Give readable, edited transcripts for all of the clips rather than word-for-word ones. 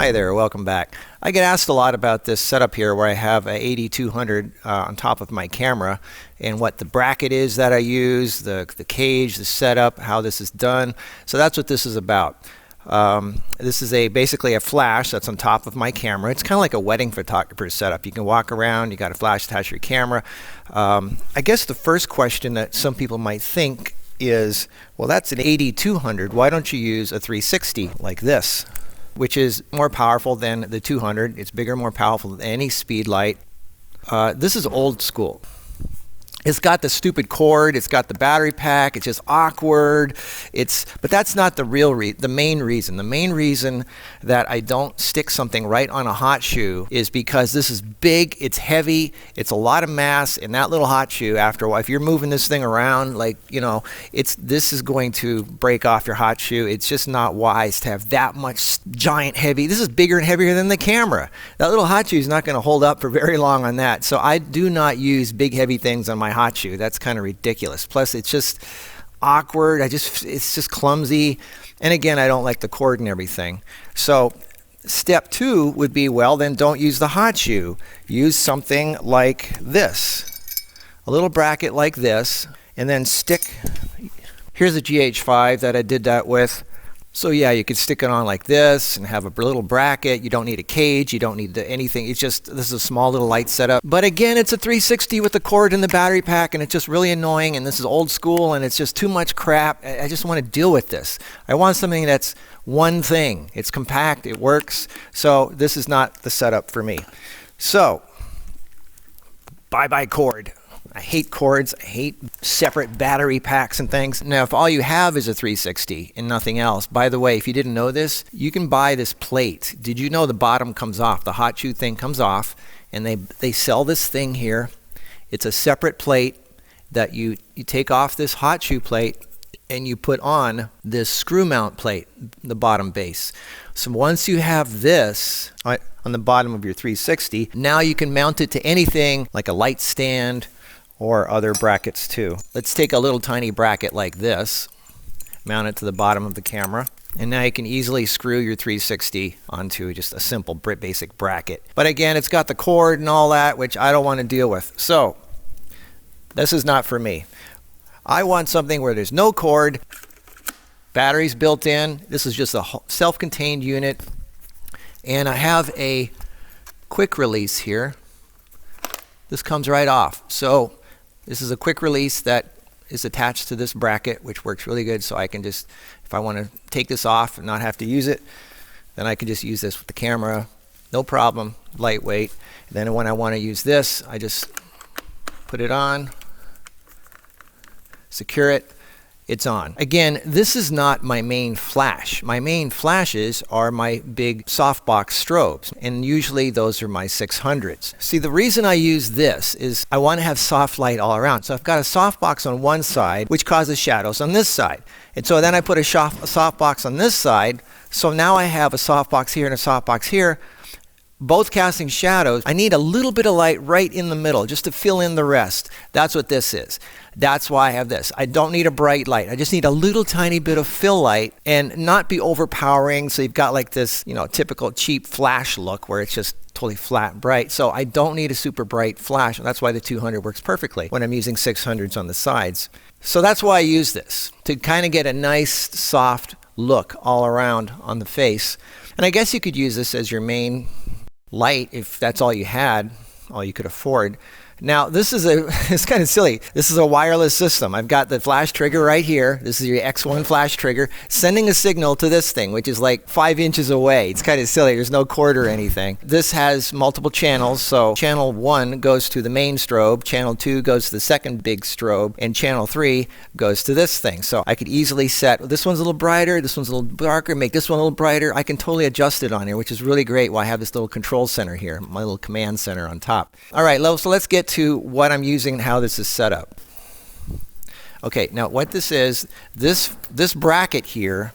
Hi there, welcome back. I get asked a lot about this setup here where I have an AD200 on top of my camera and what the bracket is that I use, the cage, the setup, how this is done. So that's what this is about. This is basically a flash that's on top of my camera. It's kind of like a wedding photographer setup. You can walk around, you got a flash attached to your camera. I guess the first question that some people might think is, well, that's an AD200. Why don't you use a 360 like this? Which is more powerful than the 200. It's bigger, more powerful than any speed light. This is old school. It's got the stupid cord, it's got the battery pack, it's just awkward. But that's not the main reason. The main reason that I don't stick something right on a hot shoe is because this is big, it's heavy, it's a lot of mass, and that little hot shoe, after a while, if you're moving this thing around, like, you know, this is going to break off your hot shoe. It's just not wise to have that much giant heavy. This is bigger and heavier than the camera. That little hot shoe is not going to hold up for very long on that. So I do not use big heavy things on my hot shoe. That's kind of ridiculous. Plus it's just awkward. It's just clumsy. And again, I don't like the cord and everything. So step 2 would be, well, then don't use the hot shoe. Use something like this. A little bracket like this, and then stick. Here's a GH5 that I did that with. So yeah, you could stick it on like this and have a little bracket. You don't need a cage, you don't need anything. It's just, this is a small little light setup. But again, it's a 360 with the cord and the battery pack, and it's just really annoying, and this is old school, and it's just too much crap. I just want to deal with this. I want something that's one thing. It's compact, it works. So this is not the setup for me. So, bye-bye cord. I hate cords, I hate separate battery packs and things. Now, if all you have is a 360 and nothing else, by the way, if you didn't know this, you can buy this plate. Did you know the bottom comes off? The hot shoe thing comes off, and they sell this thing here. It's a separate plate that you take off this hot shoe plate and you put on this screw mount plate, the bottom base. So once you have this on the bottom of your 360, now you can mount it to anything like a light stand, or other brackets too. Let's take a little tiny bracket like this, mount it to the bottom of the camera, and now you can easily screw your 360 onto just a simple basic bracket. But again, it's got the cord and all that, which I don't want to deal with. So this is not for me. I want something where there's no cord, batteries built in. This is just a self-contained unit, and I have a quick release here. This comes right off. So this is a quick release that is attached to this bracket, which works really good. So I can just, if I want to take this off and not have to use it, then I can just use this with the camera. No problem, lightweight. And then when I want to use this, I just put it on, secure it, it's on. Again, this is not my main flash. My main flashes are my big softbox strobes, and usually those are my 600s. See, the reason I use this is I want to have soft light all around. So I've got a softbox on one side, which causes shadows on this side. And so then I put a softbox on this side, so now I have a softbox here and a softbox here, both casting shadows. I need a little bit of light right in the middle just to fill in the rest. That's what this is. That's why I have this. I don't need a bright light. I just need a little tiny bit of fill light and not be overpowering. So you've got like this, you know, typical cheap flash look where it's just totally flat and bright. So I don't need a super bright flash. And that's why the 200 works perfectly when I'm using 600s on the sides. So that's why I use this, to kind of get a nice soft look all around on the face. And I guess you could use this as your main light if that's all you had, all you could afford. Now this is it's kind of silly. This is a wireless system. I've got the flash trigger right here. This is your X1 flash trigger, sending a signal to this thing, which is like 5 inches away. It's kind of silly. There's no cord or anything. This has multiple channels. So channel 1 goes to the main strobe, channel 2 goes to the second big strobe, and channel 3 goes to this thing. So I could easily set, this one's a little brighter, this one's a little darker, make this one a little brighter. I can totally adjust it on here, which is really great. Why I have this little control center here, my little command center on top. All right, so let's get to what I'm using and how this is set up. Okay, now what this is, this bracket here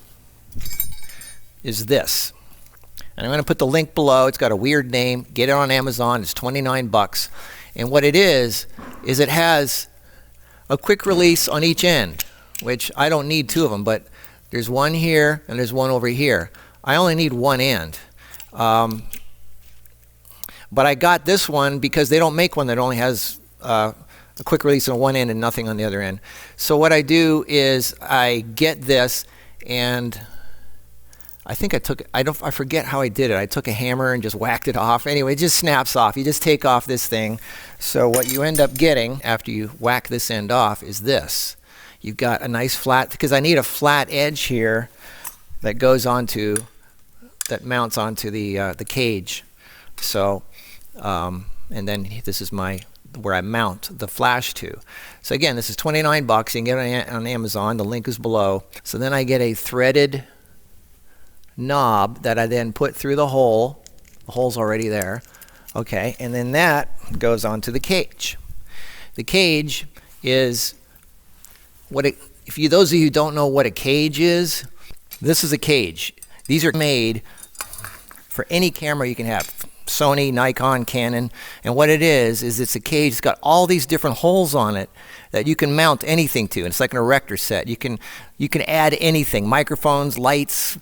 is this. And I'm going to put the link below. It's got a weird name. Get it on Amazon. It's 29 bucks. And what it is it has a quick release on each end, which I don't need 2 of them, but there's one here and there's one over here. I only need one end. But I got this one because they don't make one that only has a quick release on one end and nothing on the other end. So what I do is I get this, and I think I forget how I did it. I took a hammer and just whacked it off. Anyway, it just snaps off. You just take off this thing. So what you end up getting after you whack this end off is this. You've got a nice flat, because I need a flat edge here that goes onto, that mounts onto the cage. So, and then this is where I mount the flash to. So again, this is $29. You can get it on Amazon. The link is below. So then I get a threaded knob that I then put through the hole. The hole's already there. Okay, and then that goes onto the cage. The cage is those of you who don't know what a cage is, this is a cage. These are made for any camera you can have. Sony, Nikon, Canon, and what it is it's a cage. It's got all these different holes on it that you can mount anything to. And it's like an erector set. You can add anything: microphones, lights,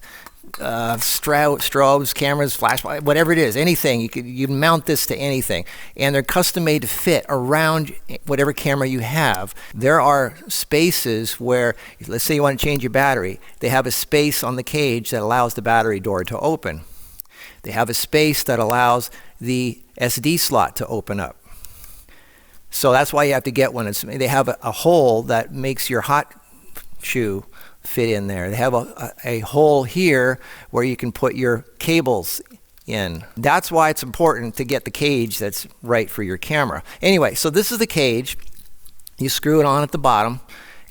strobes, cameras, flashlight, whatever it is, anything. You can mount this to anything, and they're custom made to fit around whatever camera you have. There are spaces where, let's say you want to change your battery, they have a space on the cage that allows the battery door to open. They have a space that allows the SD slot to open up. So that's why you have to get one. They have a hole that makes your hot shoe fit in there. They have a hole here where you can put your cables in. That's why it's important to get the cage that's right for your camera. Anyway, so this is the cage. You screw it on at the bottom,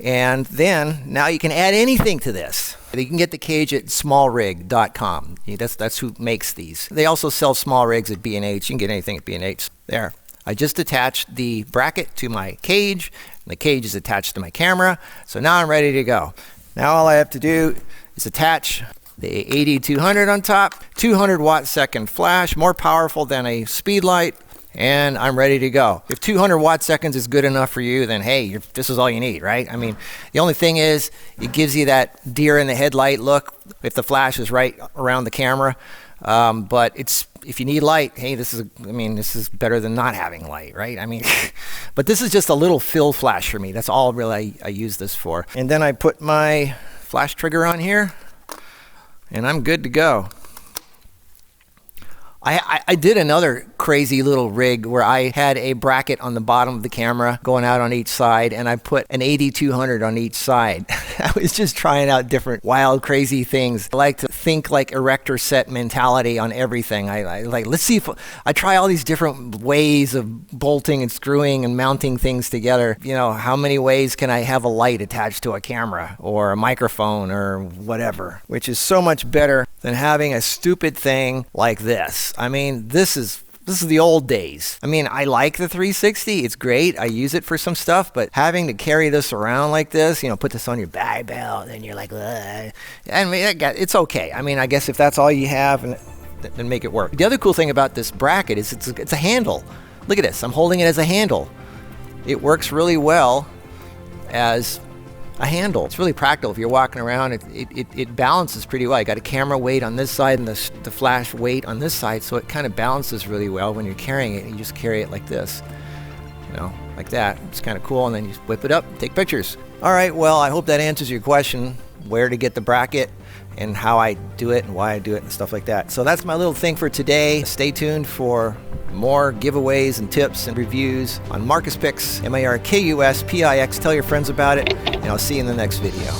and then now you can add anything to this. You can get the cage at smallrig.com. That's who makes these. They also sell small rigs at B&H. You can get anything at B&H. There. I just attached the bracket to my cage, and the cage is attached to my camera. So now I'm ready to go. Now all I have to do is attach the AD200 on top, 200 watt second flash, more powerful than a speedlight, and I'm ready to go. If 200 watt seconds is good enough for you, then hey, this is all you need, right? I mean, the only thing is, it gives you that deer in the headlight look if the flash is right around the camera. But if you need light, hey, this is better than not having light, right? I mean, but this is just a little fill flash for me. That's all really I use this for. And then I put my flash trigger on here, and I'm good to go. I did another crazy little rig where I had a bracket on the bottom of the camera going out on each side, and I put an AD200 on each side. I was just trying out different wild, crazy things. I like to think like erector set mentality on everything. I like, let's see if I try all these different ways of bolting and screwing and mounting things together. You know, how many ways can I have a light attached to a camera or a microphone or whatever, which is so much better than having a stupid thing like this. I mean, this is the old days. I mean, I like the 360. It's great. I use it for some stuff, but having to carry this around like this, you know, put this on your bag belt, and you're like, ugh. I mean, it's okay. I mean, I guess if that's all you have, then make it work. The other cool thing about this bracket is it's a handle. Look at this. I'm holding it as a handle. It works really well as a handle. It's really practical if you're walking around. It balances pretty well. You got a camera weight on this side and the flash weight on this side, so it kind of balances really well when you're carrying it. You just carry it like this, you know, like that. It's kind of cool, and then you whip it up, take pictures. All right, well, I hope that answers your question, where to get the bracket and how I do it and why I do it and stuff like that. So that's my little thing for today. Stay tuned for more giveaways and tips and reviews on Marcus Pix, MARKUSPIX. Tell your friends about it, and I'll see you in the next video.